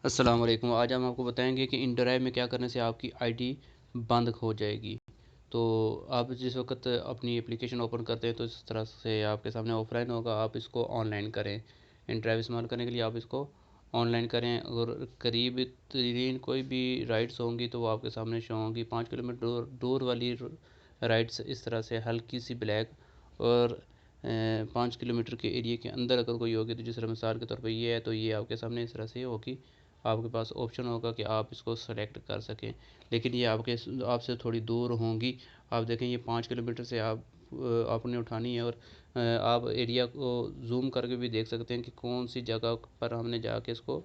السلام علیکم۔ آج ہم آپ کو بتائیں گے کہ ان ڈرائیو میں کیا کرنے سے آپ کی آئی ڈی بند ہو جائے گی۔ تو آپ جس وقت اپنی اپلیکیشن اوپن کرتے ہیں تو اس طرح سے آپ کے سامنے آف لائن ہوگا، آپ اس کو آن لائن کریں۔ ان ڈرائیو استعمال کرنے کے لیے آپ اس کو آن لائن کریں۔ اگر قریب ترین کوئی بھی رائڈس ہوں گی تو وہ آپ کے سامنے شو ہوں گی۔ 5 کلومیٹر دور والی رائڈس اس طرح سے ہلکی سی بلیک، اور 5 کلومیٹر کے ایریے کے اندر اگر کوئی ہوگی تو جس طرح مثال کے طور پہ یہ ہے تو یہ آپ کے سامنے اس طرح سے ہوگی۔ آپ کے پاس آپشن ہوگا کہ آپ اس کو سلیکٹ کر سکیں، لیکن یہ آپ سے تھوڑی دور ہوں گی۔ آپ دیکھیں یہ 5 کلومیٹر سے آپ نے اٹھانی ہے، اور آپ ایریا کو زوم کر کے بھی دیکھ سکتے ہیں کہ کون سی جگہ پر ہم نے جا کے اس کو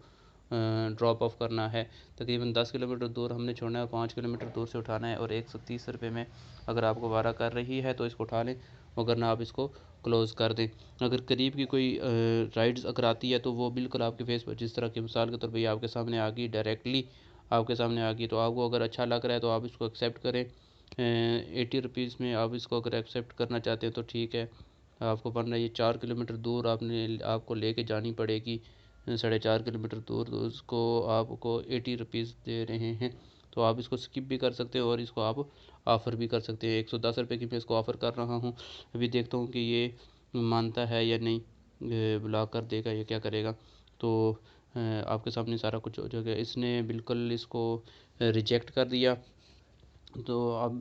ڈراپ آف کرنا ہے۔ تقریباً 10 کلومیٹر دور ہم نے چھوڑنا ہے اور 5 کلومیٹر دور سے اٹھانا ہے، اور 130 روپے میں اگر آپ کو وعدہ کر رہی ہے تو اس کو اٹھا لیں، وگرنہ آپ اس کو کلوز کر دیں۔ اگر قریب کی کوئی رائڈز اگر آتی ہے تو وہ بالکل آپ کے فیس پر، جس طرح کی مثال کے طور پہ یہ آپ کے سامنے آ گئی، ڈائریکٹلی آپ کے سامنے آ گئی، تو آپ کو اگر اچھا لگ رہا ہے تو آپ اس کو ایکسیپٹ کریں۔ 80 روپیز میں آپ اس کو اگر ایکسیپٹ کرنا چاہتے ہیں تو ٹھیک ہے، آپ کو ورنہ یہ 4 کلومیٹر دور آپ کو لے کے جانی پڑے گی، 4.5 کلومیٹر دور، تو اس کو آپ کو 80 روپیز دے رہے ہیں۔ تو آپ اس کو سکپ بھی کر سکتے ہیں اور اس کو آپ آفر بھی کر سکتے ہیں۔ 110 روپے کی میں اس کو آفر کر رہا ہوں۔ ابھی دیکھتا ہوں کہ یہ مانتا ہے یا نہیں، بلاک کر دے گا یا کیا کرے گا۔ تو آپ کے سامنے سارا کچھ ہو جائے گا۔ اس نے بالکل اس کو ریجیکٹ کر دیا۔ تو اب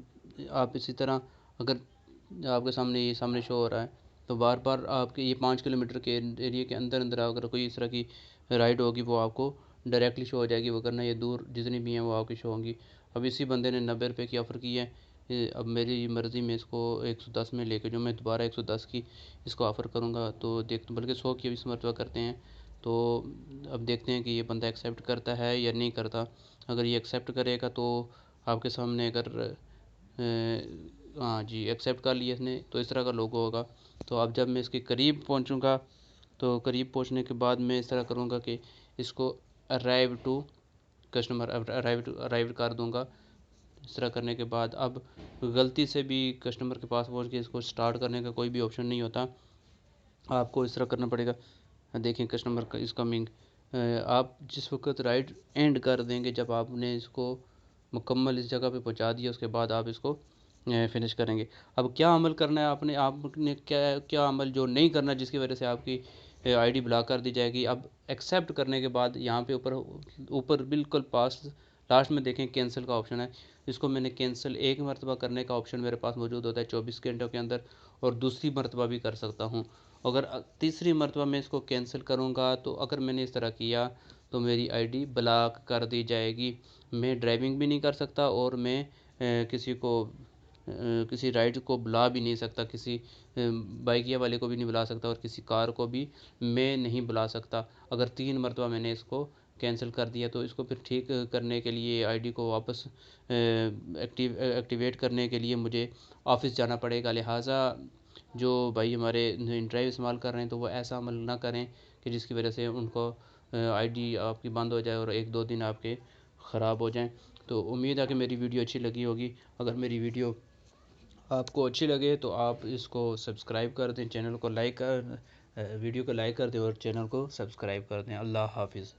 آپ اسی طرح اگر آپ کے سامنے شو ہو رہا ہے تو بار بار آپ کے یہ 5 کلومیٹر کے ایریے کے اندر اگر کوئی اس طرح کی رائڈ ہوگی وہ آپ کو ڈائریکٹلی شو ہو جائے گی، وگرنہ یہ دور جتنی بھی ہیں وہ آپ کی شو ہوں گی۔ اب اسی بندے نے 90 روپے کی آفر کی ہے، اب میری مرضی میں اس کو 110 میں لے کے جو میں دوبارہ 110 کی اس کو آفر کروں گا، تو بلکہ 100 کی اس مرتبہ کرتے ہیں۔ تو اب دیکھتے ہیں کہ یہ بندہ ایکسیپٹ کرتا ہے یا نہیں کرتا۔ اگر یہ ایکسیپٹ کرے گا تو آپ کے سامنے اگر ہاں جی ایکسیپٹ کر لیا اس نے، تو اس طرح کا لوگو ہوگا۔ تو اب جب میں اس کے قریب پہنچوں گا تو قریب پہنچنے کے بعد میں اس طرح کروں گا کہ اس کو ارائیو ٹو کسٹمر ارائیو کر دوں گا۔ اس طرح کرنے کے بعد اب غلطی سے بھی کسٹمر کے پاس پہنچ کے اس کو سٹارٹ کرنے کا کوئی بھی آپشن نہیں ہوتا، آپ کو اس طرح کرنا پڑے گا۔ دیکھیں کسٹمر کا از کمنگ، آپ جس وقت رائڈ اینڈ کر دیں گے، جب آپ نے اس کو مکمل اس جگہ پہ پہنچا دیا، اس کے بعد آپ اس کو فنش کریں گے۔ اب کیا عمل کرنا ہے آپ نے کیا عمل جو نہیں کرنا جس کی وجہ سے آپ کی آئی ڈی بلاک کر دی جائے گی۔ اب ایکسیپٹ کرنے کے بعد یہاں پہ اوپر بالکل پاس لاسٹ میں دیکھیں کینسل کا آپشن ہے، اس کو میں نے کینسل ایک مرتبہ کرنے کا آپشن میرے پاس موجود ہوتا ہے 24 گھنٹوں کے اندر، اور دوسری مرتبہ بھی کر سکتا ہوں۔ اگر تیسری مرتبہ میں اس کو کینسل کروں گا تو اگر میں نے اس طرح کیا تو میری آئی ڈی بلاک کر دی جائے گی، میں ڈرائیونگ بھی نہیں کر سکتا، اور میں کسی رائڈ کو بلا بھی نہیں سکتا، کسی بائکیا والے کو بھی نہیں بلا سکتا، اور کسی کار کو بھی میں نہیں بلا سکتا۔ اگر 3 مرتبہ میں نے اس کو کینسل کر دیا تو اس کو پھر ٹھیک کرنے کے لیے آئی ڈی کو واپس ایکٹیویٹ کرنے کے لیے مجھے آفس جانا پڑے گا۔ لہٰذا جو بھائی ہمارے ڈرائیو استعمال کر رہے ہیں تو وہ ایسا عمل نہ کریں کہ جس کی وجہ سے ان کو آئی ڈی آپ کی بند ہو جائے اور 1-2 دن آپ کے خراب ہو جائیں۔ تو امید ہے کہ میری ویڈیو اچھی لگی ہوگی۔ اگر میری ویڈیو آپ کو اچھی لگے تو آپ اس کو سبسکرائب کر دیں، چینل کو لائک ویڈیو کو لائک کر دیں اور چینل کو سبسکرائب کر دیں۔ اللہ حافظ۔